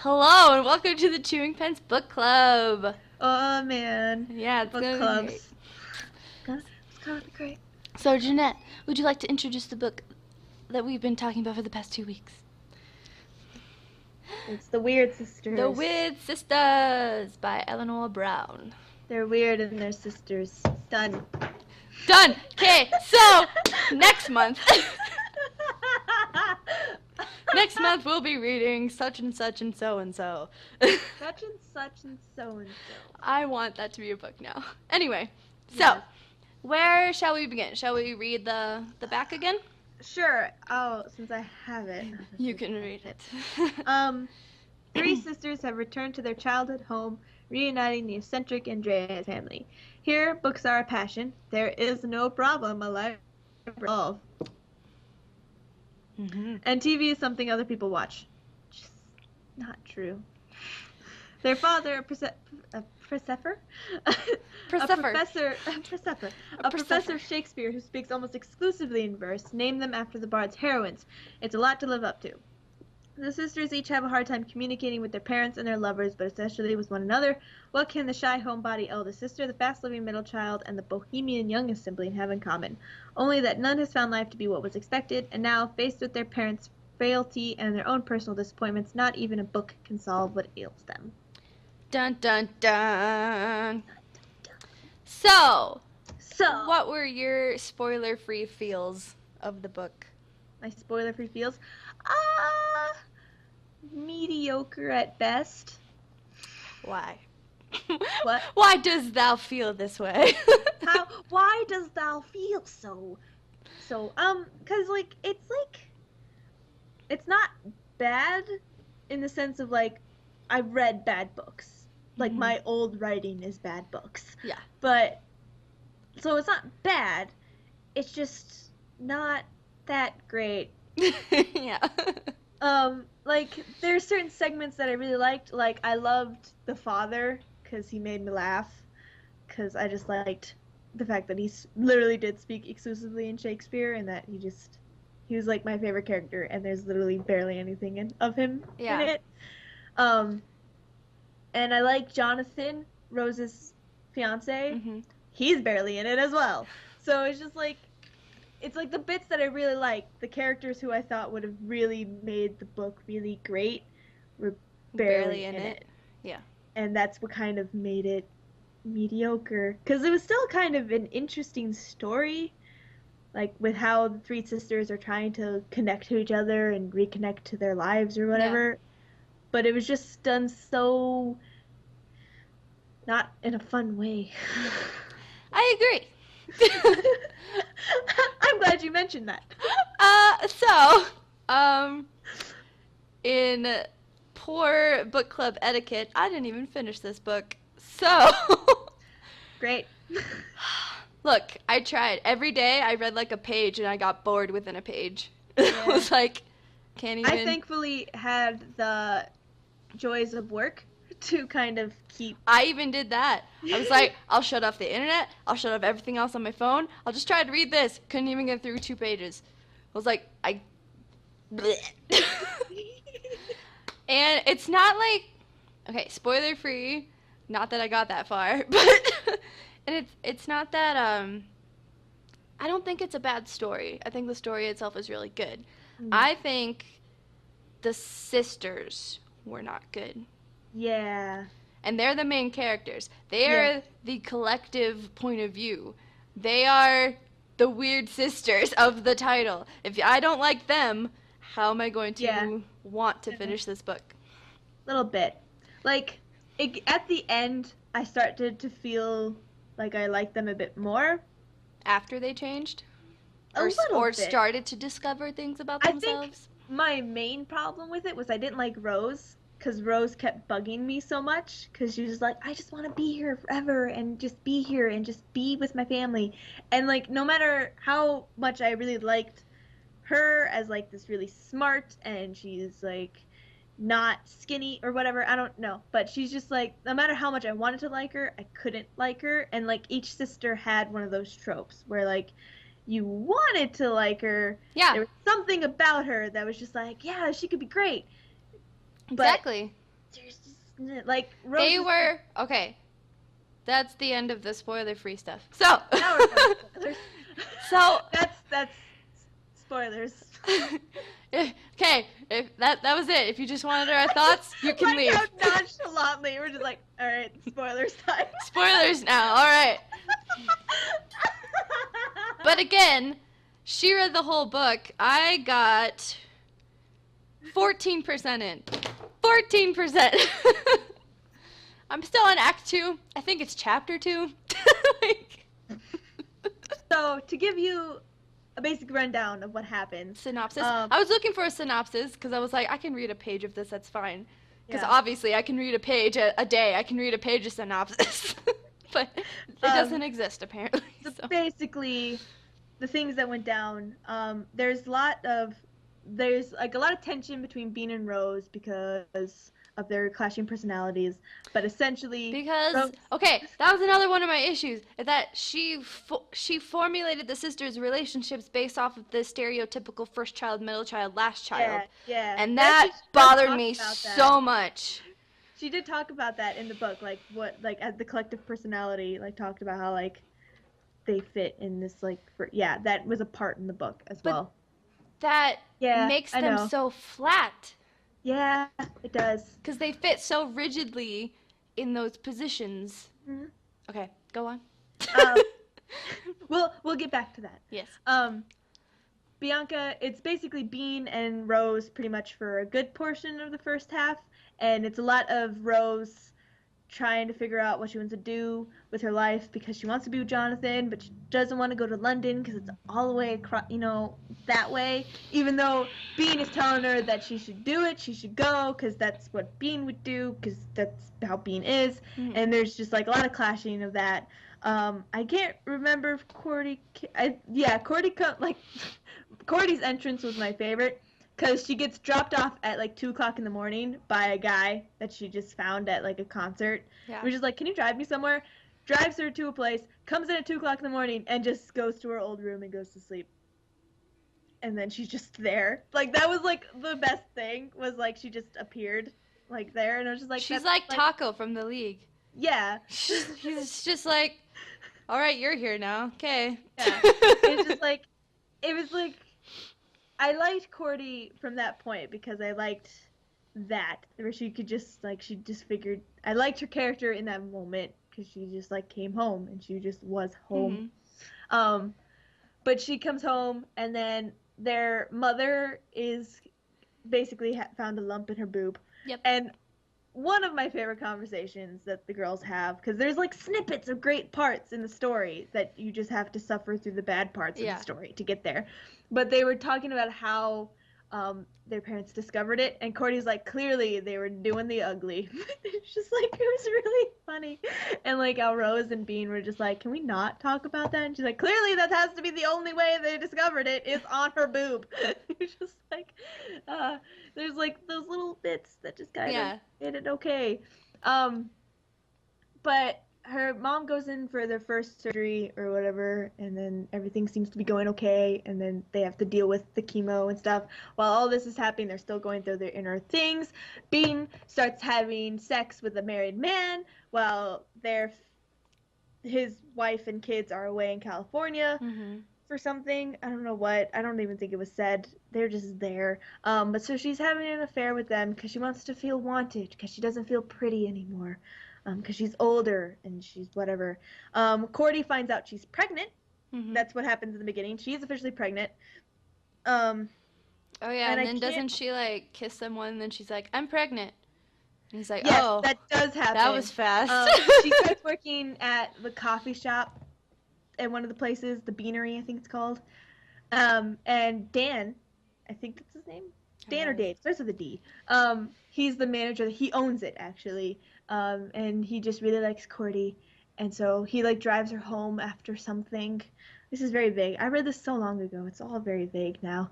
Hello and welcome to the Chewing Pens Book Club. Oh man. Yeah, it's Book gonna be great. clubs. It's gonna be great. So Jeanette, would you like to introduce the book that we've been talking about for the past 2 weeks? It's The Weird Sisters. The Weird Sisters by Eleanor Brown. They're weird and they're sisters. Done. Done! Okay, so next month we'll be reading such and such and so and so. Such and such and so and so. I want that to be a book now. Anyway, so Yes. where shall we begin? Shall we read the back again? Sure. Oh, since I have it. You can read it. Three sisters have returned to their childhood home, reuniting the eccentric Andrea's family. Here, books are a passion. There is no problem a life of. Mm-hmm. And TV is something other people watch. Just not true. Their father, a professor of Shakespeare who speaks almost exclusively in verse, named them after the bard's heroines. It's a lot to live up to. The sisters each have a hard time communicating with their parents and their lovers, but especially with one another. What can the shy homebody eldest sister, the fast-living middle child, and the bohemian youngest sibling have in common? Only that none has found life to be what was expected, and now, faced with their parents' frailty and their own personal disappointments, not even a book can solve what ails them. Dun dun dun. So, what were your spoiler-free feels of the book? My spoiler-free feels? Mediocre at best. Why? What? Why does thou feel this way? Why does thou feel so? Cause it's not bad in the sense of I've read bad books. Like my old writing is bad books. Yeah. But, so it's not bad. It's just not that great. Yeah. There's certain segments that I really liked. I loved the father because he made me laugh. Because I just liked the fact that he literally did speak exclusively in Shakespeare, and that he was my favorite character, and there's literally barely anything of him in it. And I like Jonathan, Rose's fiance. Mm-hmm. He's barely in it as well. So it's just it's the bits that I really like, the characters who I thought would have really made the book really great were barely in it. Yeah. And that's what kind of made it mediocre. Because it was still kind of an interesting story, with how the three sisters are trying to connect to each other and reconnect to their lives or whatever. Yeah. But it was just done so not in a fun way. I agree. I'm glad you mentioned that. In poor book club etiquette, I didn't even finish this book. So. Great. Look, I tried. Every day I read a page and I got bored within a page. Yeah. I was can't even. I thankfully had the joys of work to kind of keep. I even did that. I was I'll shut off the internet. I'll shut off everything else on my phone. I'll just try to read this. Couldn't even get through 2 pages. I was And it's not okay, spoiler free. Not that I got that far, but and it's not that I don't think it's a bad story. I think the story itself is really good. I think the sisters were not good. Yeah. And they're the main characters. They are the collective point of view. They are the weird sisters of the title. If I don't like them, how am I going to want to finish this book? Little bit. At the end, I started to feel like I liked them a bit more. After they changed? Or started to discover things about themselves? I think my main problem with it was I didn't like Rose. Because Rose kept bugging me so much. Because she was I just want to be here forever. And just be here. And just be with my family. And, no matter how much I really liked her as, this really smart. And she's, not skinny or whatever. I don't know. But she's just, no matter how much I wanted to like her, I couldn't like her. And, each sister had one of those tropes. Where, you wanted to like her. Yeah. There was something about her that was just yeah, she could be great. Exactly. there's just, like, Rose They is, were okay. That's the end of the spoiler-free stuff. So, now we're done with spoilers. so That's spoilers. okay, if that was it. If you just wanted our thoughts, you can Like leave. how nonchalantly we're just like, all right, spoilers time. Spoilers now. All right. But again, she read the whole book. I got 14% in. 14%. I'm still on Act 2. I think it's Chapter 2. Like, So, to give you a basic rundown of what happens. synopsis. I was looking for a synopsis because I was like, I can read a page of this. That's fine. Because Yeah. obviously I can read a page a day. I can read a page of synopsis. But it doesn't exist apparently. So. Basically, the things that went down. There's like a lot of tension between Bean and Rose because of their clashing personalities. But essentially, Because okay, that was another one of my issues. Is that she formulated the sisters' relationships based off of the stereotypical first child, middle child, last child. Yeah. And That's that what she does bothered talk me about that. so much. She did talk about that in the book, like what, like as the collective personality, like talked about how like they fit in this that was a part in the book as well. That makes I them know. so flat. Yeah, it does. Because they fit so rigidly in those positions. Mhm. Okay, go on. We'll get back to that. Yes. Bianca, it's basically Bean and Rose pretty much for a good portion of the first half, and it's a lot of Rose trying to figure out what she wants to do with her life because she wants to be with Jonathan, but she doesn't want to go to London because it's all the way across, that way. Even though Bean is telling her that she should do it, she should go because that's what Bean would do because that's how Bean is. Mhm. And there's just like a lot of clashing of that. I can't remember if Cordy's entrance was my favorite. Because she gets dropped off at like 2 o'clock in the morning by a guy that she just found at like a concert. Yeah. We're just like, can you drive me somewhere? Drives her to a place, comes in at 2 o'clock in the morning, and just goes to her old room and goes to sleep. And then she's just there. Like, that was like the best thing, was like she just appeared like there. And I was just like, she's like Taco from the League. Yeah. He's just like, all right, you're here now. Okay. Yeah. It's just like, it was like, I liked Cordy from that point because I liked that, where she could just, like, she just figured, I liked her character in that moment because she just, like, came home and she just was home. Mm-hmm. But she comes home and then their mother is basically found a lump in her boob. Yep. And one of my favorite conversations that the girls have, because there's like snippets of great parts in the story that you just have to suffer through the bad parts of the story to get there. But they were talking about how their parents discovered it, and Cordy's like, clearly they were doing the ugly. It's just like, it was really funny. And like how Rose and Bean were just like, can we not talk about that? And she's like, clearly that has to be the only way they discovered it, is on her boob. It's just like, there's like those little bits that just kind of made it okay. But her mom goes in for their first surgery or whatever, and then everything seems to be going okay, and then they have to deal with the chemo and stuff. While all this is happening, they're still going through their inner things. Bean starts having sex with a married man while his wife and kids are away in California for something. I don't know what. I don't even think it was said. They're just there. But so she's having an affair with them because she wants to feel wanted, because she doesn't feel pretty anymore. Because she's older and she's whatever. Cordy finds out she's pregnant. That's what happens in the beginning. She is officially pregnant. Oh yeah, and then doesn't she like kiss someone and then she's like, I'm pregnant. And he's like, yes, oh. that does happen. That was fast. She starts working at the coffee shop at one of the places, the Beanery, I think it's called. And Dan, I think that's his name. Dan or Dave, starts with a D. He's the manager. He owns it, actually. And he just really likes Cordy. And so he, like, drives her home after something. This is very vague. I read this so long ago. It's all very vague now.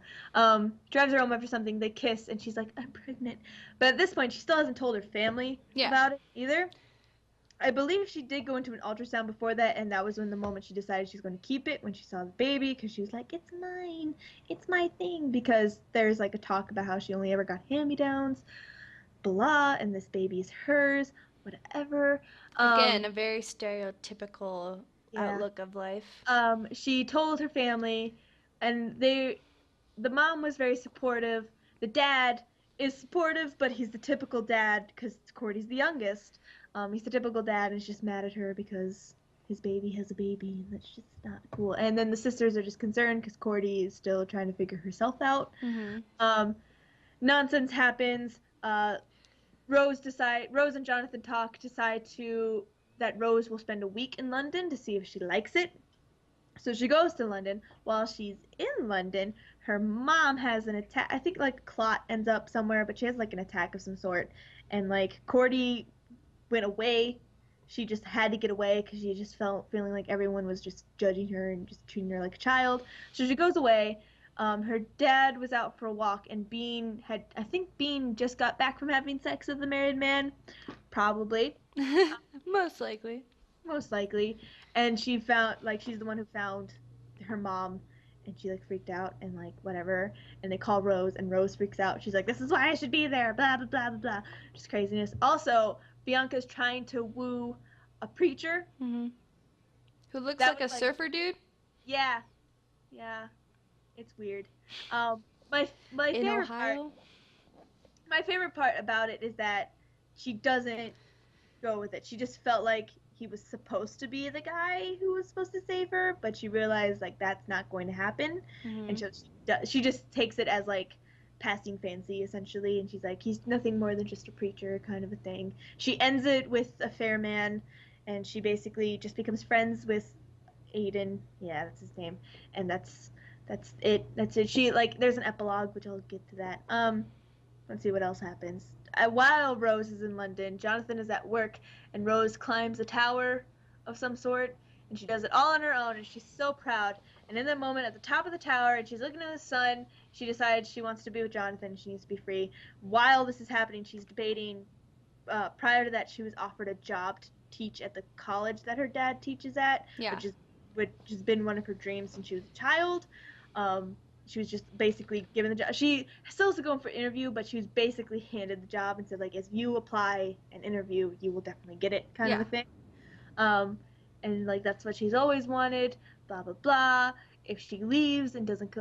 Drives her home after something. They kiss, and she's like, I'm pregnant. But at this point, she still hasn't told her family about it either. I believe she did go into an ultrasound before that, and that was when the moment she decided she's going to keep it, when she saw the baby, because she was like, it's mine. It's my thing. Because there's, like, a talk about how she only ever got hand-me-downs. blah, and this baby's hers, whatever. Again, a very stereotypical Yeah. outlook of life. She told her family, and the mom was very supportive. The dad is supportive, but he's the typical dad because Cordy's the youngest. He's the typical dad and is just mad at her because his baby has a baby, and that's just not cool. And then the sisters are just concerned because Cordy is still trying to figure herself out. Mm-hmm. Nonsense happens. Rose and Jonathan decide that Rose will spend a week in London to see if she likes it. So she goes to London. While she's in London, her mom has an attack. I think like Clot ends up somewhere, but she has like an attack of some sort. And like Cordy went away. She just had to get away because she just feeling like everyone was just judging her and just treating her like a child. So she goes away. Her dad was out for a walk, and I think Bean just got back from having sex with the married man, probably, Most likely. most likely. And she found, like, she's the one who found her mom, and she like freaked out and like whatever. And they call Rose, and Rose freaks out. She's like, "This is why I should be there." Blah blah blah blah blah. Just craziness. Also, Bianca's trying to woo a preacher. Mm-hmm. Who looks That like a was, like, surfer dude? Yeah, yeah. It's weird. My In favorite part. Ohio? My favorite part about it is that she doesn't go with it. She just felt like he was supposed to be the guy who was supposed to save her, but she realized like that's not going to happen, Mm-hmm. and so she just takes it as like passing fancy essentially, and she's like, he's nothing more than just a preacher kind of a thing. She ends it with a fair man, and she basically just becomes friends with Aiden. Yeah, that's his name, and that's it. That's it. She like there's an epilogue, which I'll get to that. Let's see what else happens. While Rose is in London, Jonathan is at work, and Rose climbs a tower of some sort, and she does it all on her own, and she's so proud. And in that moment, at the top of the tower, and she's looking at the sun, she decides she wants to be with Jonathan. She needs to be free. While this is happening, she's debating. Prior to that, she was offered a job to teach at the college that her dad teaches at, Yeah. which has been one of her dreams since she was a child. She was just basically given the job. She still has to go in for an interview, but she was basically handed the job and said, like, if you apply and interview, you will definitely get it, kind of a thing. And like that's what she's always wanted. Blah blah blah. If she leaves and doesn't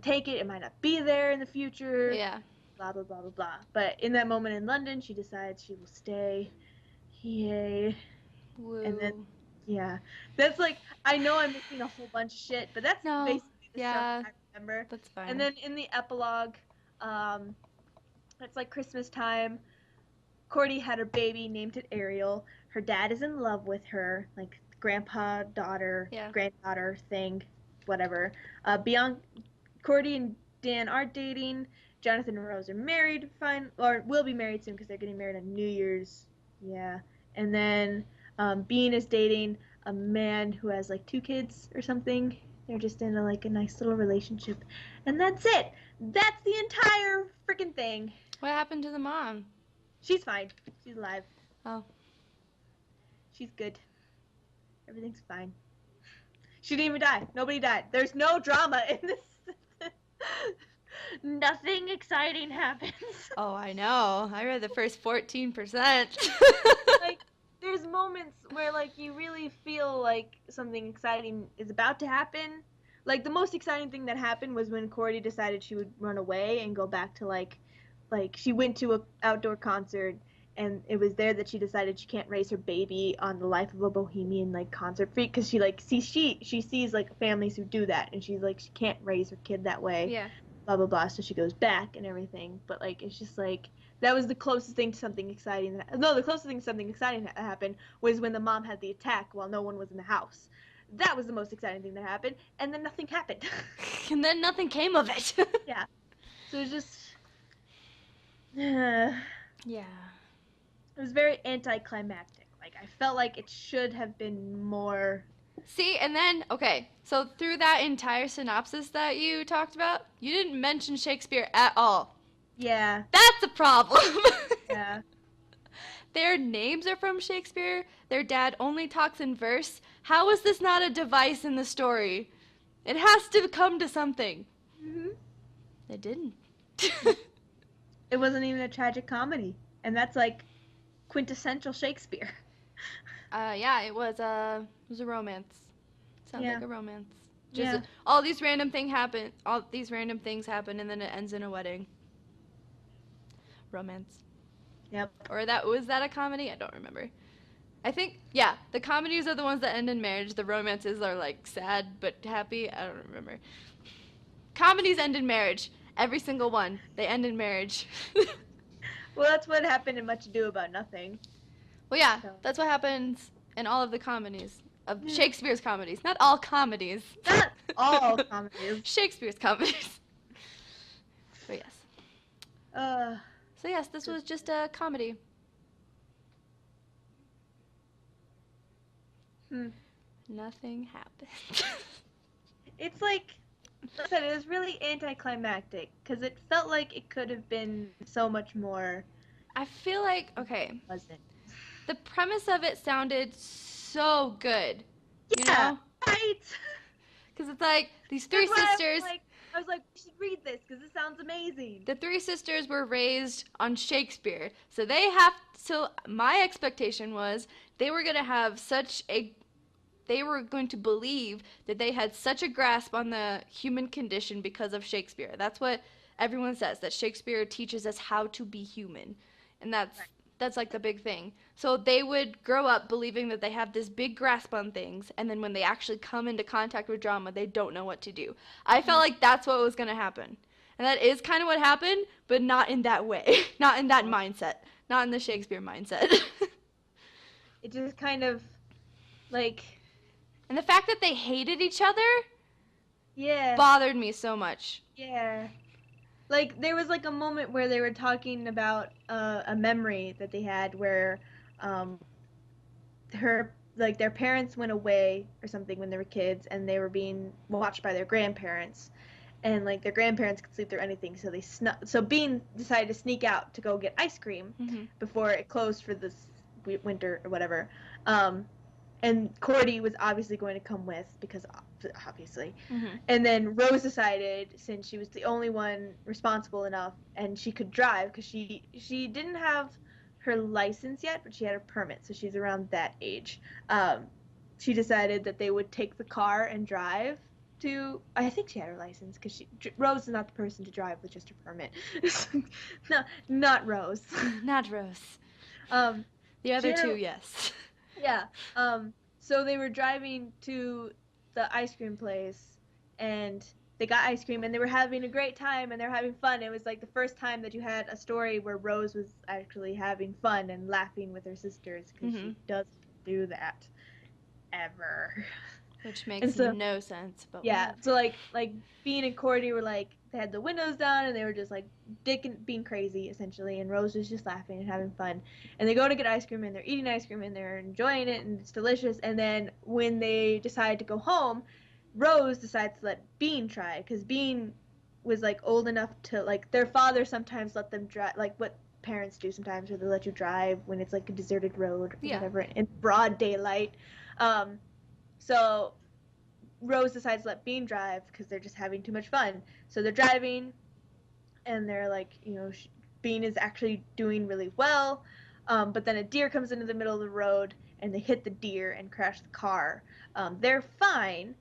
take it, it might not be there in the future. Yeah. Blah blah blah blah blah. But in that moment in London, she decides she will stay. Yay. Woo. And then yeah, that's like I know I'm missing a whole bunch of shit, but that's basically the stuff I remember. That's fine. And then in the epilogue, it's like Christmas time. Cordy had her baby, named it Ariel. Her dad is in love with her, like grandpa, daughter, granddaughter thing, whatever. Cordy and Dan are dating. Jonathan and Rose are married, fine, or will be married soon because they're getting married on New Year's. Yeah. And then Bean is dating a man who has like 2 kids or something. They're just in a nice little relationship. And that's it. That's the entire freaking thing. What happened to the mom? She's fine. She's alive. Oh. She's good. Everything's fine. She didn't even die. Nobody died. There's no drama in this. Nothing exciting happens. Oh, I know. I read the first 14%. Like, there's moments where, like, you really feel like something exciting is about to happen. Like, the most exciting thing that happened was when Cordy decided she would run away and go back to, like she went to an outdoor concert, and it was there that she decided she can't raise her baby on the life of a bohemian, like, concert freak, because she, like, she sees, like, families who do that, and she's like, she can't raise her kid that way. Yeah. Blah, blah, blah, so she goes back and everything. But, like, it's just, like, that was the closest thing to something exciting. The closest thing to something exciting that happened was when the mom had the attack while no one was in the house. That was the most exciting thing that happened, and then nothing happened. And then nothing came of it. Yeah. So it was just... Yeah. It was very anticlimactic. Like, I felt like it should have been more... See, and then, okay, so through that entire synopsis that you talked about, you didn't mention Shakespeare at all. Yeah. That's a problem. Yeah. Their names are from Shakespeare. Their dad only talks in verse. How is this not a device in the story? It has to come to something. Mm-hmm. It didn't. It wasn't even a tragic comedy, and that's like quintessential Shakespeare. Yeah, it was a romance. Sounds Yeah, like a romance. Just yeah. all these random things happen, and then it ends in a wedding. Romance. Yep. Or that was that a comedy? I don't remember. I think yeah, the comedies are the ones that end in marriage. The romances are like sad but happy. I don't remember. Comedies end in marriage. Every single one. They end in marriage. Well, that's what happened in Much Ado About Nothing. Well, yeah, So, that's what happens in all of the comedies of yeah. Shakespeare's comedies. Not all comedies. Not all comedies. Shakespeare's comedies. But yes. Uh, So yes, this was just a comedy. hmm. Nothing happened. It's like I said, it was really anticlimactic because it felt like it could have been so much more I feel like okay, pleasant. the premise of it sounded so good. You Yeah, know? right. Because it's like these three That's why sisters. I was like, we should read this because it sounds amazing. The three sisters were raised on Shakespeare. So they have so my expectation was they were going to have such a they were going to believe that they had such a grasp on the human condition because of Shakespeare. That's what everyone says, that Shakespeare teaches us how to be human. And that's like the big thing. So they would grow up believing that they have this big grasp on things, and then when they actually come into contact with drama, they don't know what to do. I felt like that's what was going to happen. And that is kind of what happened, but not in that way. Not in that mindset. Not in the Shakespeare mindset. It just kind of like And the fact that they hated each other yeah, bothered me so much. yeah. Like there was like a moment where they were talking about a memory that they had where um her like their parents went away or something when they were kids and they were being watched by their grandparents and like their grandparents could sleep through anything so they so Bean decided to sneak out to go get ice cream Mm-hmm. before it closed for this winter or whatever um and Cordy was obviously going to come with because obviously Mm-hmm. and then Rose decided since she was the only one responsible enough and she could drive because she didn't have her license yet but she had a permit so she's around that age she decided that they would take the car and drive to I think she had her license because Rose is not the person to drive with just her permit no not Rose Not Rose. um The other she two, had yes. yeah. So they were driving to the ice cream place and they got ice cream and they were having a great time and they were having fun. It was like the first time that you had a story where Rose was actually having fun and laughing with her sisters because Mm-hmm. she doesn't do that ever. Which makes And so no sense, but yeah, whatever. so like Bean and Cordy were like they had the windows down and they were just like being crazy essentially, and Rose was just laughing and having fun. And they go to get ice cream and they're eating ice cream and they're enjoying it and it's delicious. And then when they decide to go home, Rose decides to let Bean try because Bean was like old enough to like their father sometimes let them drive like what parents do sometimes where they let you drive when it's like a deserted road or Yeah. whatever in broad daylight. So Rose decides to let Bean drive because they're just having too much fun. So they're driving, and they're like, Bean is actually doing really well. But then a deer comes into the middle of the road, and they hit the deer and crash the car. They're fine,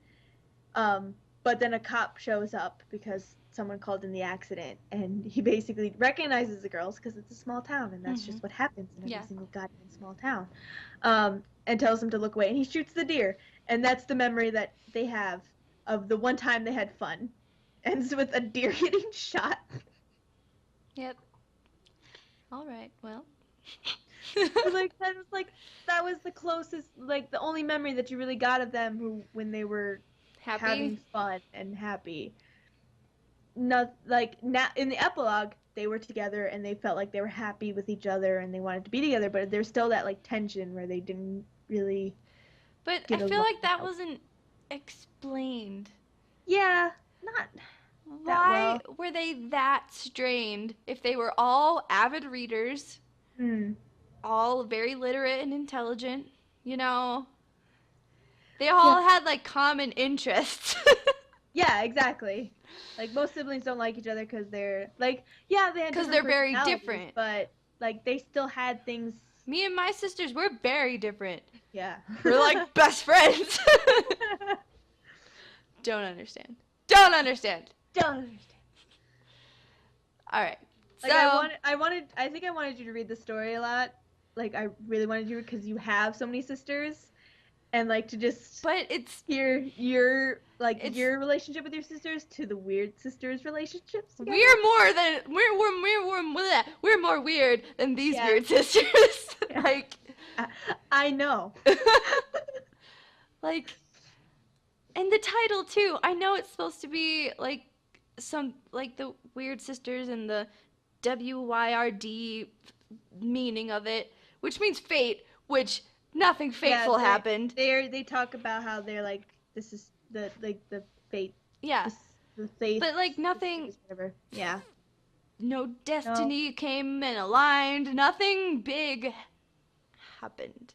but then a cop shows up because someone called in the accident, and he basically recognizes the girls because it's a small town, and that's just what happens in every single goddamn small town. And tells them to look away, and he shoots the deer. And that's the memory that they have of the one time they had fun. Ends with a deer getting shot. Yep. All right. Well. Like that was the closest, like the only memory that you really got of them when they were Happy. having fun and happy. Not like now in the epilogue they were together and they felt like they were happy with each other and they wanted to be together, but there's still that like tension where they didn't really. But I feel like that wasn't explained. Yeah, not. Why were they that strained if they were all avid readers, all very literate and intelligent, They all had like common interests. Yeah, exactly. Like most siblings don't like each other because they're like, yeah, they had Because different they're very personalities, different. but like they still had things. Me and my sisters, we're very different. Yeah. We're like best friends. Don't understand. Don't understand. Don't understand. All right. Like So, I think I wanted you to read the story a lot. Like I really wanted you because you have so many sisters, and like to just but it's hear it's your relationship with your sisters to the weird sisters relationships together. we're more weird than these Yeah. weird sisters. Yeah. Like I know. like and the title too. I know it's supposed to be like some like the weird sisters and the WYRD meaning of it, which means fate, which nothing fateful happened. They talk about how they're like this is the fate. Yeah. The faith. But like nothing Whatever. Yeah. no destiny came and aligned. Nothing big happened.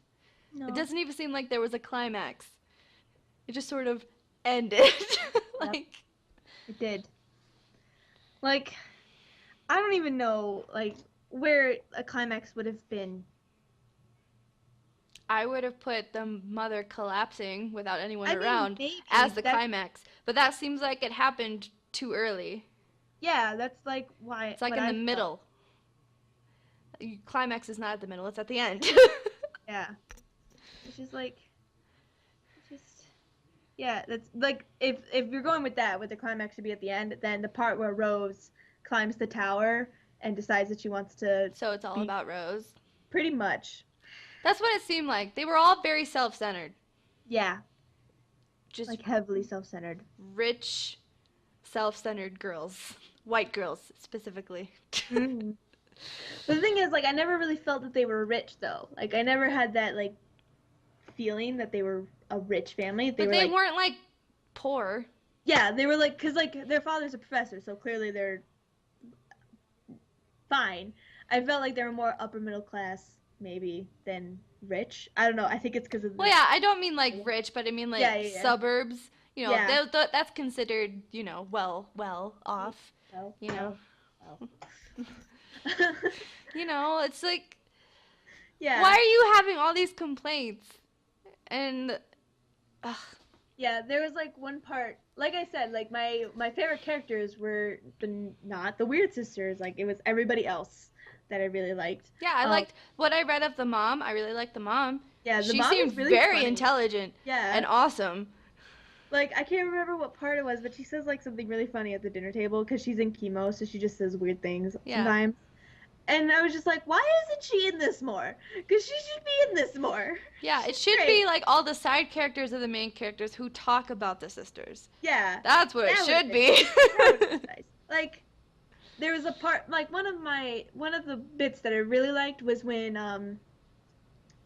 No. It doesn't even seem like there was a climax. It just sort of ended. Like it did. Like I don't even know like where a climax would have been. I would have put the mother collapsing without anyone I mean, around maybe as the climax, but that seems like it happened too early. Yeah, that's like why It's like in the middle. Climax is not at the middle; it's at the end. Yeah, it's just like, yeah, that's like if you're going with that, with the climax should be at the end, then the part where Rose climbs the tower and decides that she wants to. So it's all about Rose. Pretty much. That's what it seemed like. They were all very self-centered. Yeah. Just like heavily self-centered. Rich, self-centered girls. White girls, specifically. Mm-hmm. But the thing is, like, I never really felt that they were rich, though. Like, I never had that, like, feeling that they were a rich family. But they weren't, like, poor. Yeah, they were, like, because, like, their father's a professor, so clearly they're fine. I felt like they were more upper middle class, maybe, than rich. I don't know. I think it's because of the... Well, yeah, I don't mean, like, rich, but I mean, like, suburbs. You know, that's considered, you know, well off. Well, you know. Well. You know, it's like... Yeah. Why are you having all these complaints? And... Ugh. Yeah, there was, like, one part... Like I said, like, my favorite characters were not the weird sisters. Like, it was everybody else that I really liked. Yeah, I liked what I read of the mom. I really liked the mom. Yeah, she seemed really very funny. Intelligent. Yeah. And awesome. Like, I can't remember what part it was, but she says, like, something really funny at the dinner table because she's in chemo, so she just says weird things sometimes. And I was just like, why isn't she in this more? Because she should be in this more. Yeah, it should be like all the side characters of the main characters who talk about the sisters. Yeah. That's what it should be. That would be nice. Like, there was a part, like, one of the bits that I really liked was when,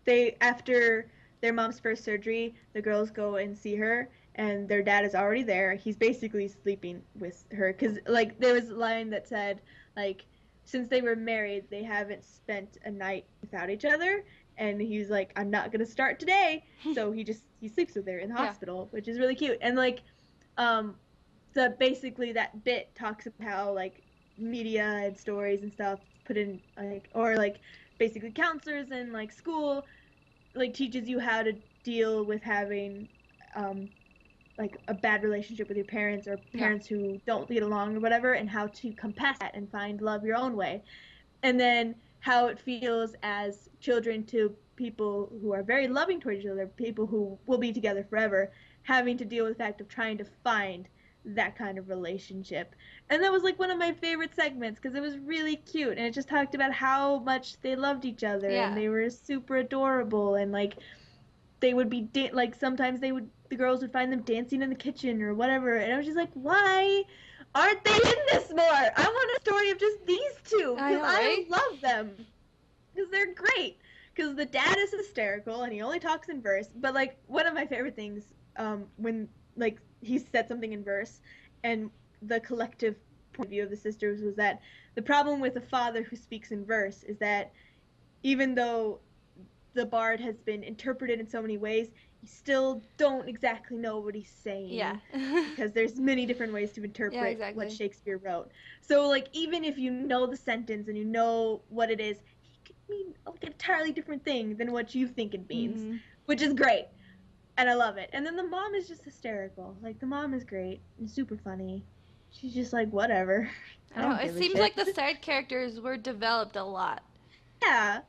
they, after their mom's first surgery, the girls go and see her, and their dad is already there. He's basically sleeping with her, because, like, there was a line that said, like, since they were married, they haven't spent a night without each other. And he's like, I'm not going to start today. So he sleeps with her in the hospital, which is really cute. And, like, basically that bit talks about how, like, media and stories and stuff put in, like, or, like, basically counselors and, like, school, like, teaches you how to deal with having, like, a bad relationship with your parents, or parents who don't get along or whatever, and how to compass that and find love your own way. And then how it feels as children to people who are very loving towards each other, people who will be together forever, having to deal with the fact of trying to find that kind of relationship. And that was, like, one of my favorite segments, because it was really cute, and it just talked about how much they loved each other, and they were super adorable, and, like, they would be like, sometimes the girls would find them dancing in the kitchen or whatever, and I was just like, why aren't they in this more? I want a story of just these two, because I love them, because they're great, because the dad is hysterical and he only talks in verse. But, like, one of my favorite things, when, like, he said something in verse, and the collective point of view of the sisters was that the problem with a father who speaks in verse is that even though the bard has been interpreted in so many ways, you still don't exactly know what he's Yeah. saying because there's many different ways to Yeah, interpret what exactly. Shakespeare wrote. So like even if you know the sentence and you know what it is, he could mean like an entirely different thing than what you think it means, Hmm. which is great. And I love it. And then the mom is just hysterical. Like the mom is great and super funny. She's just like whatever. I I know. don't It give a seems shit. like the side characters were developed a lot. Yeah.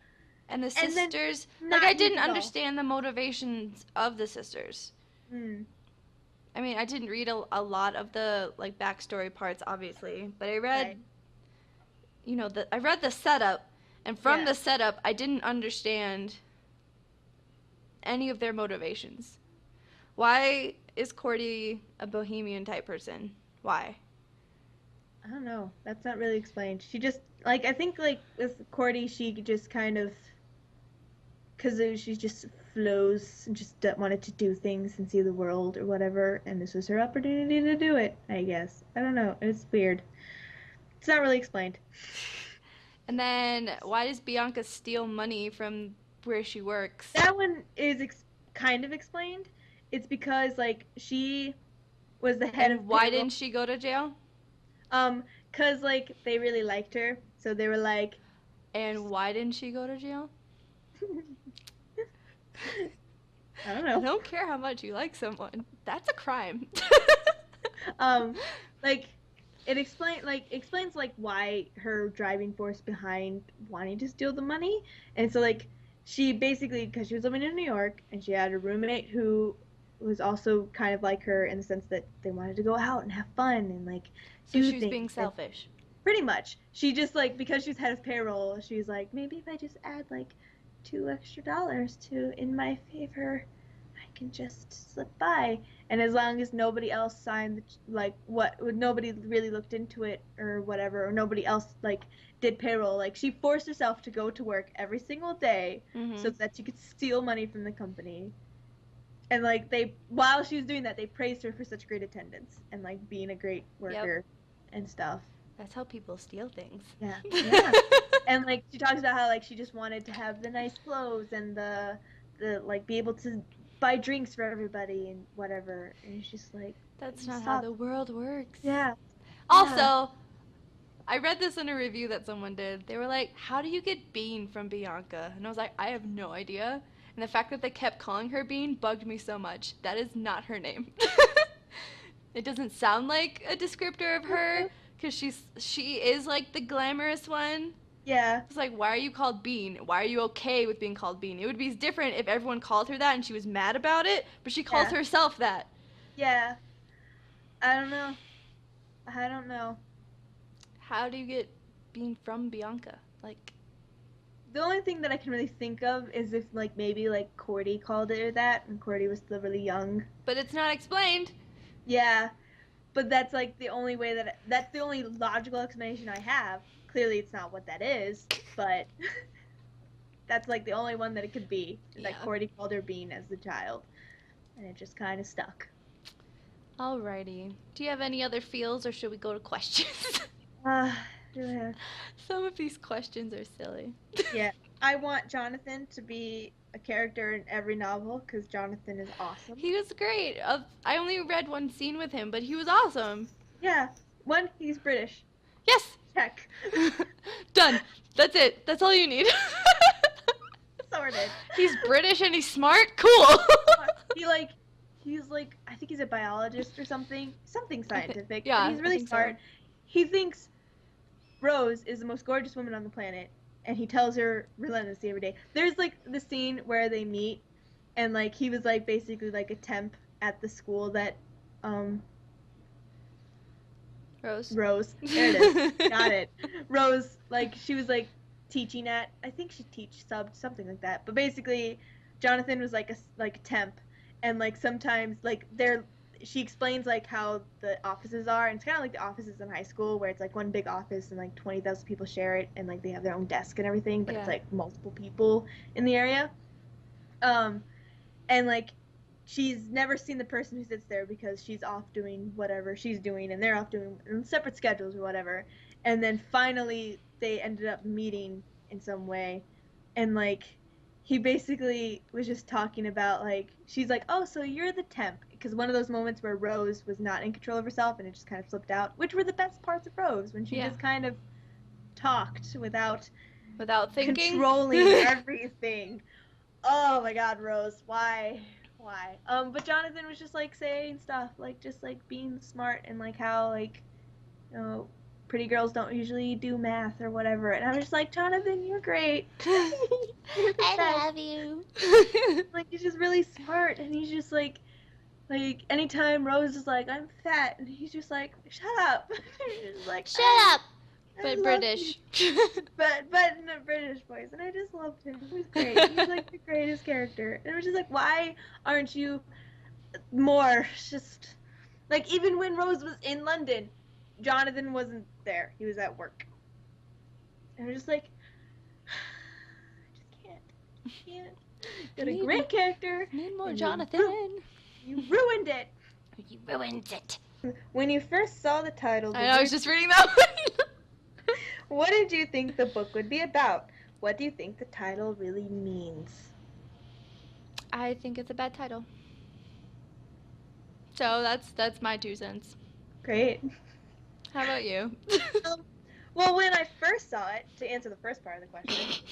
And the And then sisters, like, I not didn't needed at all. understand the motivations of the sisters. Mm, I mean, I didn't read a lot of the, like, backstory parts, obviously, but I read, right. I read the setup, and from Yeah. the setup, I didn't understand any of their motivations. Why is Cordy a bohemian type person? Why? I don't know. That's not really explained. She just like I think like with Cordy, she just kind of because she just flows and just wanted to do things and see the world or whatever, and this was her opportunity to do it. I guess I don't know. It's weird. It's not really explained. And then why does Bianca steal money from where she works? That one is kind of explained. It's because like she was the head And of why payroll. didn't she go to jail? Cause like they really liked her, so they were like, And why didn't she go to jail? I don't I know. don't care how much you like someone. That's a crime. um like it explains like why her driving force behind wanting to steal the money. And so like she basically, because she was living in New York and she had a roommate who was also kind of like her in the sense that they wanted to go out and have fun and like So do she was being things. And selfish. pretty much she just like, because she's head of payroll, she's like, maybe if I just add like $2 extra to in my favor, I can just slip by. And as long as nobody else signed like what nobody really looked into it or whatever, or nobody else like did payroll, like she forced herself to go to work every single day so Mm-hmm. that she could steal money from the company. And like they, while she was doing that, they praised her for such great attendance and like being a great Yep. worker and stuff. That's how people steal things. Yeah, yeah. And like she talks about how like she just wanted to have the nice clothes and the like be able to buy drinks for everybody and whatever. And it's just like That's not how stop. the world works. Yeah, yeah. Also, I read this in a review that someone did. They were like, "How do you get Bean from Bianca?" And I was like, "I have no idea." And the fact that they kept calling her Bean bugged me so much. That is not her name. It doesn't sound like a descriptor of her because she is like the glamorous one. Yeah, It's like, why are you called Bean? Why are you okay with being called Bean? It would be different if everyone called her that and she was mad about it, but she calls yeah, herself that. yeah. I don't know. I don't know. How do you get Bean from Bianca? Like, The only thing that I can really think of is if like maybe like Cordy called her that and Cordy was still really young. but it's not explained. Yeah, but that's like the only way that's the only logical explanation I have. Clearly, it's not what that is, but that's like the only one that it could be. Is that Yeah. Cordy called her Bean as the child, and it just kind of stuck. Alrighty. Do you have any other feels or should we go to questions? Uh, yeah. Some of these questions are silly. Yeah, I want Jonathan to be a character in every novel because Jonathan is awesome. He was great. I only read one scene with him, but he was awesome. Yeah, one, he's British. Yes! Check. Done. That's it. That's all you need. Sorted. He's British and he's smart? Cool. He like, he's like, I think he's a biologist or something scientific. Yeah, But he's I really think so. smart. He thinks Rose is the most gorgeous woman on the planet, and he tells her relentlessly every day. There's like the scene where they meet, and like he was like basically like a temp at the school that, um, Rose. Rose. There it is. Got it. Rose, like she was like teaching at. I think she teach subbed something like that. But basically, Jonathan was like a temp, and like sometimes like they're. She explains like how the offices are, and it's kind of like the offices in high school where it's like one big office and like 20,000 people share it, and like they have their own desk and everything, but it's Yeah. like multiple people in the area. Um, and like she's never seen the person who sits there because she's off doing whatever she's doing and they're off doing separate schedules or whatever. And then finally they ended up meeting in some way, and like he basically was just talking about, like, she's like, oh, so you're the temp. Because one of those moments where Rose was not in control of herself and it just kind of slipped out, which were the best parts of Rose, when she Yeah. just kind of talked without Thinking. controlling everything. Oh my God, Rose, why? Why? But Jonathan was just like saying stuff, like just like being smart and like how like, you know, pretty girls don't usually do math or whatever. And I was just like, Jonathan, you're great. You're the I best. love you. Like he's just really smart, and he's just like anytime Rose is like, I'm fat, and he's just like, shut up. He's just like, Shut up. I But love you. British. But in a British voice, and I just loved him. He was great. He's like the greatest character. And it was just like, why aren't you more just like, even when Rose was in London, Jonathan wasn't there. He was at work. And I was just like, I just can't. I can't. Got a great character. Need more and Jonathan. You ruined it. You ruined it. When you first saw the title, I know, I was just reading that one. what did you think the book would be about? What do you think the title really means? I think it's a bad title. So that's my 2 cents. Great. How about you? Well, when I first saw it, to answer the first part of the question,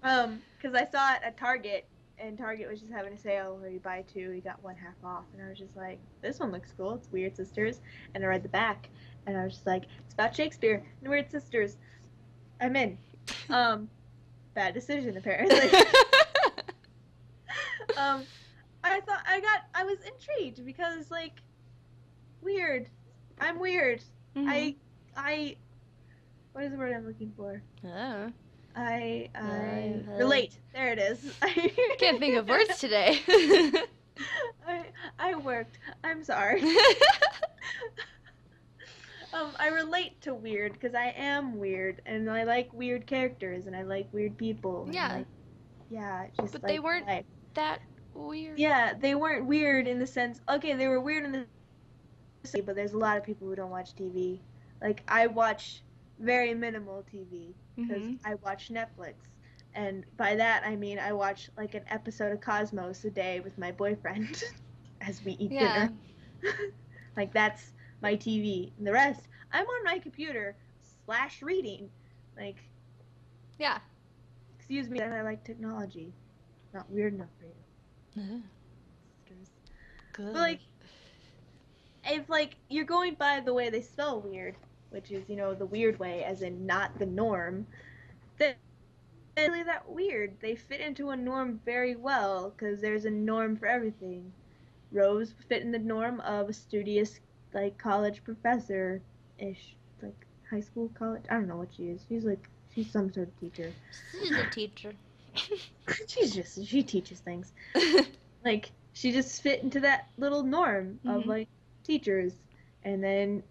because I saw it at Target, and Target was just having a sale where you buy 2, you got 1 half off, and I was just like, this one looks cool. It's Weird Sisters, and I read the back, and I was just like, it's about Shakespeare and Weird Sisters. I'm in. Bad decision apparently. I was intrigued because like, weird. I'm weird. Mhm. I what is the word I'm looking for? Oh. I relate. There it is. Can't think of words today. I worked. I'm sorry. I relate to weird because I am weird, and I like weird characters, and I like weird people. And Yeah. like, yeah, just But like they weren't life. that weird. Yeah, they weren't weird in the sense. Okay, they were weird in the sense, but there's a lot of people who don't watch TV. Like I watch very minimal TV because I watch Netflix, and by that I mean I watch like an episode of Cosmos a day with my boyfriend as we eat dinner. Like that's my TV. And the rest, I'm on my computer / reading. Like, Yeah. excuse me, I like technology. Not weird enough for you. Good. But like, if like you're going by the way they spell weird, which is, you know, the weird way, as in not the norm, then they're really that weird. They fit into a norm very well because there's a norm for everything. Rose fit in the norm of a studious, like, college professor-ish, like high school, college. I don't know what she is. She's some sort of teacher. She's a teacher. She teaches things. Like, she just fit into that little norm of like teachers, and then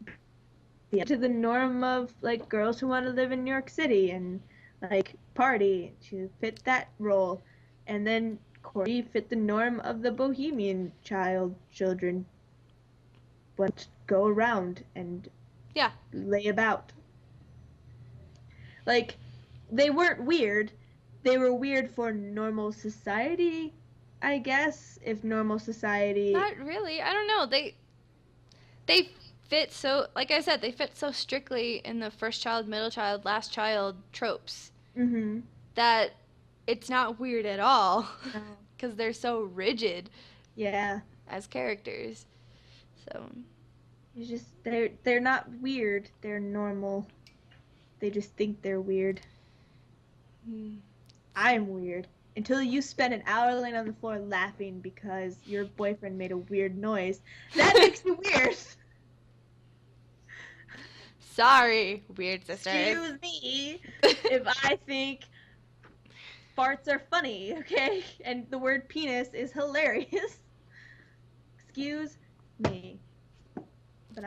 to the norm of like girls who want to live in New York City and like party. She fit that role, and then Corey fit the norm of the bohemian children, but go around and lay about. Like, they weren't weird. They were weird for normal society, I guess. If normal society. Not really. I don't know. They fit so, like I said, they fit so strictly in the first child, middle child, last child tropes that it's not weird at all because they're so rigid. Yeah. As characters, so it's just they're not weird. They're normal. They just think they're weird. I'm weird. Until you spend an hour laying on the floor laughing because your boyfriend made a weird noise. That makes you weird. Sorry, weird sisters. Excuse me if I think farts are funny, okay? And the word penis is hilarious. Excuse me. But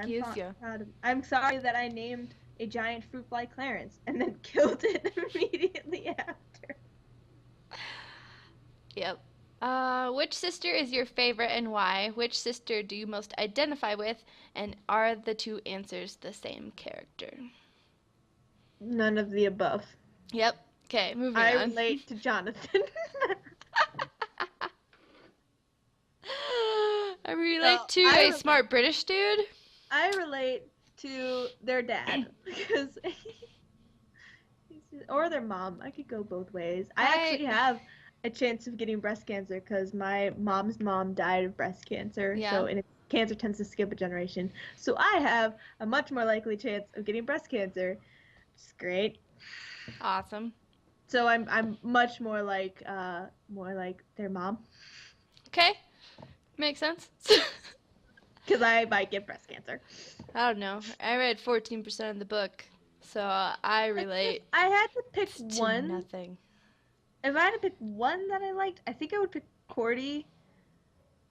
I'm sorry that I named a giant fruit fly Clarence and then killed it immediately after. Yep. Which sister is your favorite and why? Which sister do you most identify with? And are the 2 answers the same character? None of the above. Yep. Okay, moving on. I relate to Jonathan. I relate So to a smart British dude. I relate to their dad because or their mom. I could go both ways. I I actually have a chance of getting breast cancer because my mom's mom died of breast cancer. yeah, So, and cancer tends to skip a generation. So I have a much more likely chance of getting breast cancer. It's great. awesome. So I'm much more like their mom Okay, makes sense. because I might get breast cancer. I don't know. I read 14% of the book, so I If relate I had to pick to one, nothing. if I had to pick one that I liked, I think I would pick Cordy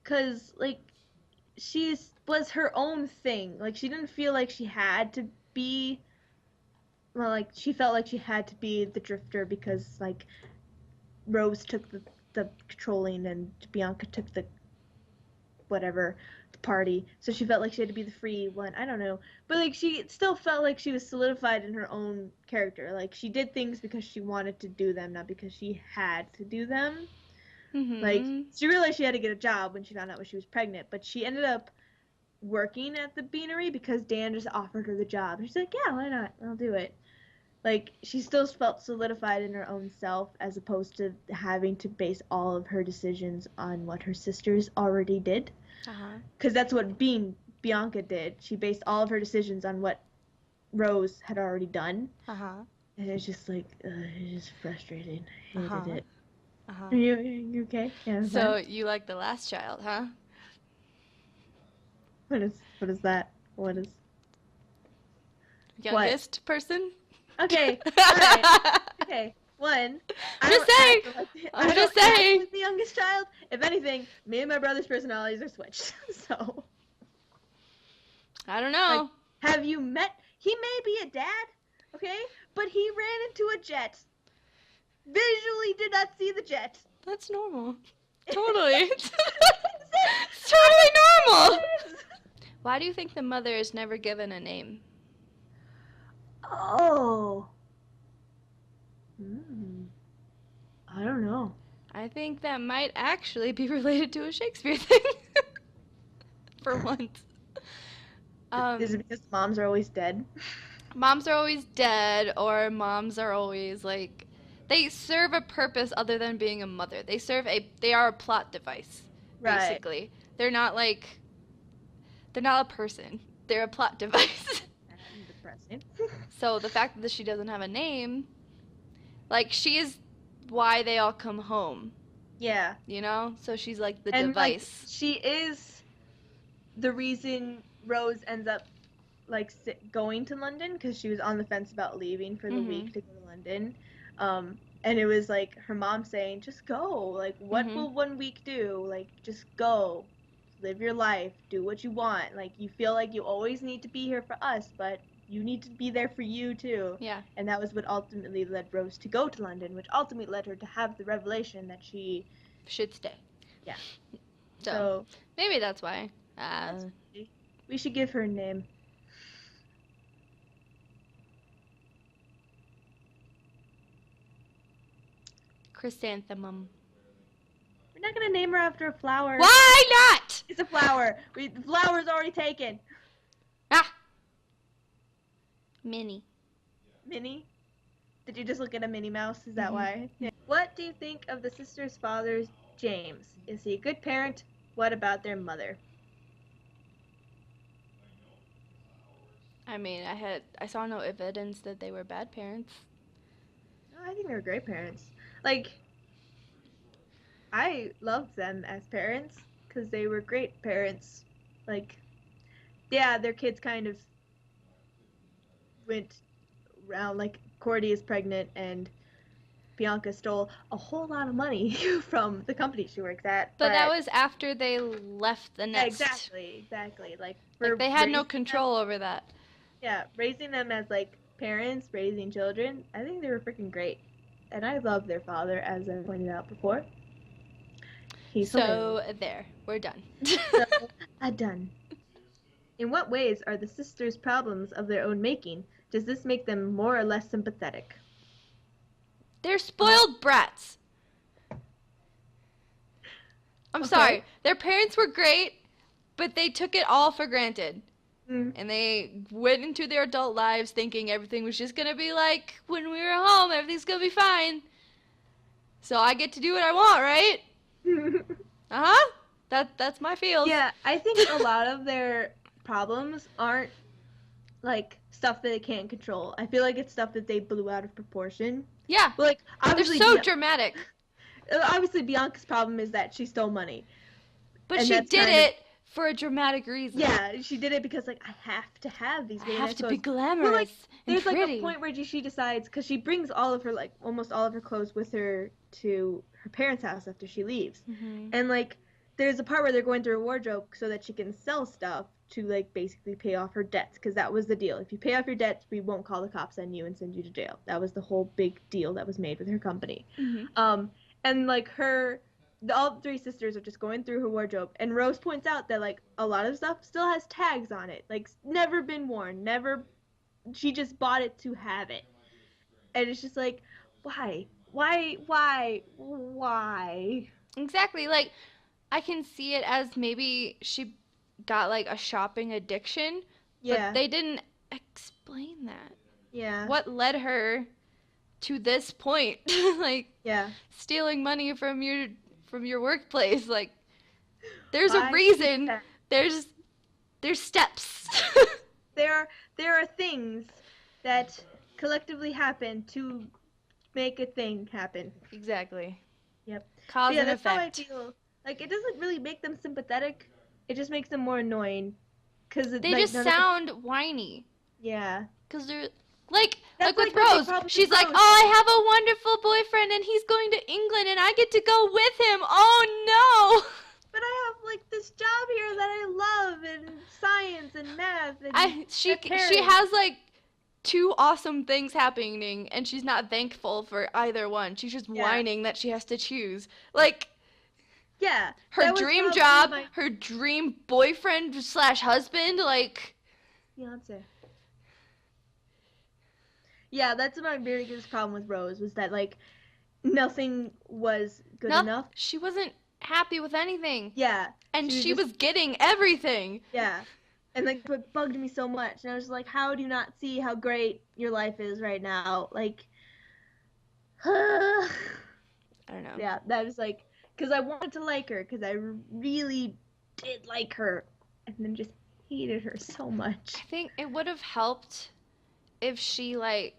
because like was her own thing. Like she didn't feel like she had to be well, like she felt like she had to be the drifter because like Rose took the controlling and Bianca took the whatever the party. So she felt like she had to be the free one. I don't know. But like she still felt like she was solidified in her own character. Like she did things because she wanted to do them, not because she had to do them. Like Mm-hmm. she realized she had to get a job when she found out when she was pregnant, but she ended up working at the beanery because Dan just offered her the job. And she's like, yeah, why not? I'll do it. Like she still felt solidified in her own self as opposed to having to base all of her decisions on what her sisters already did. Uh-huh. Because that's what Bianca did. She based all of her decisions on what Rose had already done. Uh-huh. And it's just like, it's just frustrating. I hated Uh-huh. it. Uh-huh. Are you okay? Yeah, So fine. you like the last child, huh? What is that? What is what? Youngest person? Okay, all right. I'm Okay, one. I just don't. I saying. don't like. I'm I just don't act saying. like the youngest child. If anything, me and my brother's personalities are switched. So, I don't like, know. have you met? He may be a dad, okay, but he ran into a jet. Visually, did not see the jet. That's normal. Totally. It's I totally normal. is. Why do you think the mother is never given a name? Oh. Hmm. I don't know. I think that might actually be related to a Shakespeare thing. For once. Is it because moms are always dead? Moms are always dead, or moms are always like they serve a purpose other than being a mother. They are a plot device, Right. basically. They're not a person. They're a plot device. And depressing. So the fact that she doesn't have a name, like she is why they all come home, Yeah. you know? So she's like the And like device. she is the reason Rose ends up like going to London because she was on the fence about leaving for the week Mhm. to go to London. And it was like her mom saying, "Just go. Like, what Mhm. will 1 week do? Like, just go, live your life, do what you want. Like, you feel like you always need to be here for us, but you need to be there for you too." Yeah. And that was what ultimately led Rose to go to London, which ultimately led her to have the revelation that she, Should stay. yeah. So So maybe that's why. that's pretty. We should give her a name. Chrysanthemum. We're not gonna name her after a flower. Why not? It's a flower. The flower's already taken. Ah. Minnie. Minnie? Did you just look at a Minnie Mouse? Is that Mhm. why? Yeah. What do you think of the sisters' fathers, James? Is he a good parent? What about their mother? I mean, I saw no evidence that they were bad parents. No, I think they were great parents. Like, I loved them as parents because they were great parents. Like, yeah, their kids kind of went around. Like, Cordy is pregnant and Bianca stole a whole lot of money from the company she works at. But that But was after they left the yeah, nest. exactly. Like Like for they had no raising them, control over that. yeah, raising them as like parents, raising children. I think they were freaking great, and I love their father, as I pointed out before. He's hilarious. So there, we're done. So, done. In what ways are the sisters' problems of their own making? Does this make them more or less sympathetic? They're spoiled brats. I'm Okay. sorry. Their parents were great, but they took it all for granted. Mm. And they went into their adult lives thinking everything was just gonna be like when we were home, everything's gonna be fine. So I get to do what I want, right? Uh-huh. That's my feels. Yeah, I think a lot of their problems aren't like stuff that they can't control. I feel like it's stuff that they blew out of proportion. Yeah. But like They're obviously, so dramatic. obviously Bianca's problem is that she stole money, But and she that's did kind of it for a dramatic reason. yeah. She did it because like I have to have these I really have nice to be clothes. glamorous But like and there's like pretty. a point where she decides because she brings all of her like almost all of her clothes with her to her parents' house after she leaves, and like there's a part where they're going through her wardrobe so that she can sell stuff to like basically pay off her debts because that was the deal. If you pay off your debts, we won't call the cops on you and send you to jail. That was the whole big deal that was made with her company. And like all three sisters are just going through her wardrobe, and Rose points out that like a lot of stuff still has tags on it, like never been worn, never. She just bought it to have it, and it's just like, why? Exactly. Like, I can see it as maybe she got like a shopping addiction, Yeah, but they didn't explain that. yeah, What led her to this point? Like yeah. stealing money from your workplace. Like there's a Why? reason. There's steps. There are things that collectively happen to make a thing happen. Exactly. Yep. Cause Yeah, and that's how I effect. feel. Like it doesn't really make them sympathetic. It just makes them more annoying. Cause They like just none of sound whiny. yeah. Cause they're like That's with like the big Rose. problem with She's like, Rose. "Oh, I have a wonderful boyfriend and he's going to England and I get to go with him." Oh But I have like this job here that I love and science and math and no. She parents. has like two awesome things happening and she's not thankful for either one. She's just Yeah. whining that she has to choose. Like Yeah. her that was dream probably job, my her dream boyfriend slash husband, like fiance. Yeah, that's my biggest problem with Rose was that like nothing was good enough. she wasn't happy with anything. Yeah. And she just- was getting everything. Yeah. And like what bugged me so much. And I was like, how do you not see how great your life is right now? Like I don't know. yeah, that was like because I wanted to like her because I really did like her and then just hated her so much. I think it would have helped if she like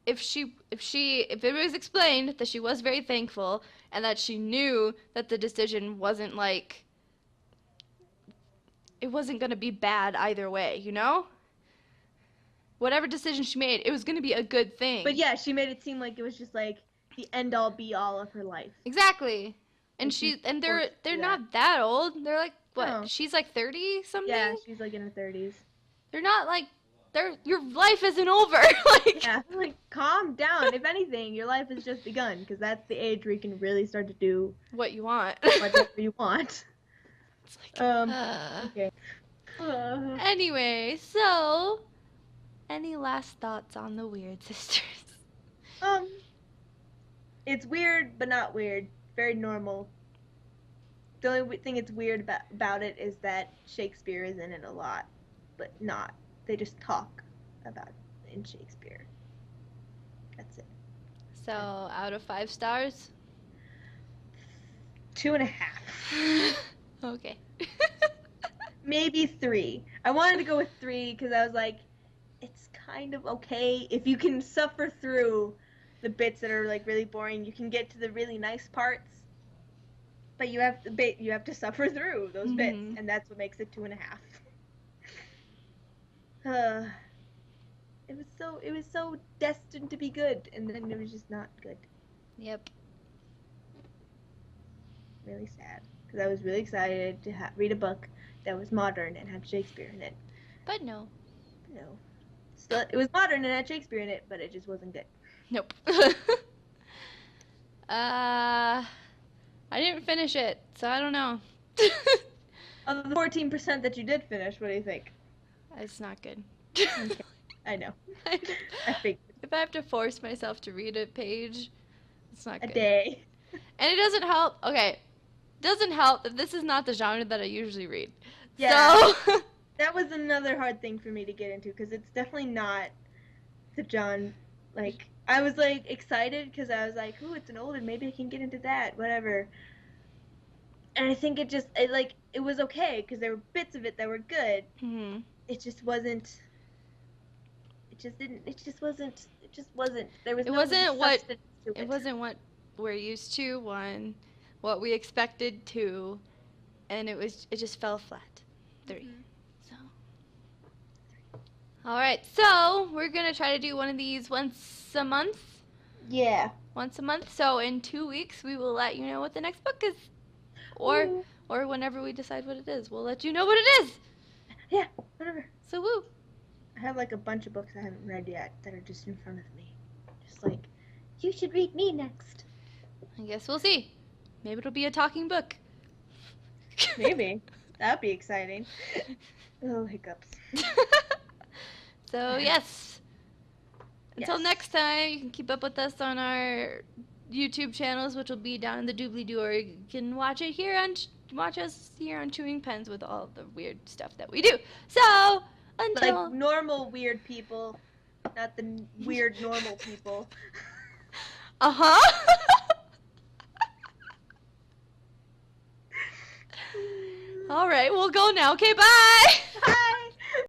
if it was explained that she was very thankful and that she knew that the decision wasn't like it wasn't going to be bad either way, you know? Whatever decision she made, it was going to be a good thing. But yeah, she made it seem like it was just like the end all be all of her life. Exactly. And And they're not that old. They're like what? No. She's like 30 something? Yeah, she's like in her 30s. They're not like your life isn't over. Like Yeah, like calm down. If anything, your life has just begun because that's the age where you can really start to do what you want. whatever you want. It's like, Okay. Anyway, so any last thoughts on the Weird Sisters? It's weird, but not weird. Very normal. The only thing it's weird about it is that Shakespeare is in it a lot, but not. They just talk about it in Shakespeare. That's it. So, out of 5 stars? 2.5. Okay. Maybe 3. I wanted to go with 3 because I was like, it's kind of okay. If you can suffer through the bits that are like really boring, you can get to the really nice parts. But you have to suffer through those bits, and that's what makes it 2.5. It was so destined to be good, and then it was just not good. Yep. Really sad, because I was really excited to read a book that was modern and had Shakespeare in it. But no. No, still it was modern and had Shakespeare in it, but it just wasn't good. Nope. I didn't finish it, so I don't know. Of the 14% that you did finish, what do you think? It's not good. Okay. I know. I figured. If I have to force myself to read a page, it's not A good. day. And it doesn't help. Okay. doesn't help that this is not the genre that I usually read. Yeah. So That was another hard thing for me to get into because it's definitely not the John. Like, I was like excited because I was like, "Ooh, it's an older. Maybe I can get into that. Whatever." And I think it was okay because there were bits of it that were good. Mhm. It just wasn't. It just didn't. It just wasn't. It just wasn't. There was It no wasn't what substance to it it. wasn't what we're used to, one, what we expected, two, and it just fell flat. Three. Mhm. So all right, so we're gonna try to do one of these once a month. Yeah. Once a month. So in 2 weeks, we will let you know what the next book is, or Woo. or whenever we decide what it is, we'll let you know what it is. Yeah. Whatever. So woo. I have like a bunch of books I haven't read yet that are just in front of me. Just like, you should read me next. I guess we'll see. Maybe it'll be a talking book. Maybe. That'd be exciting. Oh, hiccups. So yes. Until Yes. next time, you can keep up with us on our YouTube channels, which will be down in the doobly-doo, or you can watch us here on Chewing Pens with all the weird stuff that we do. So until Like normal weird people, not the weird normal people. All right, we'll go now. Okay, bye.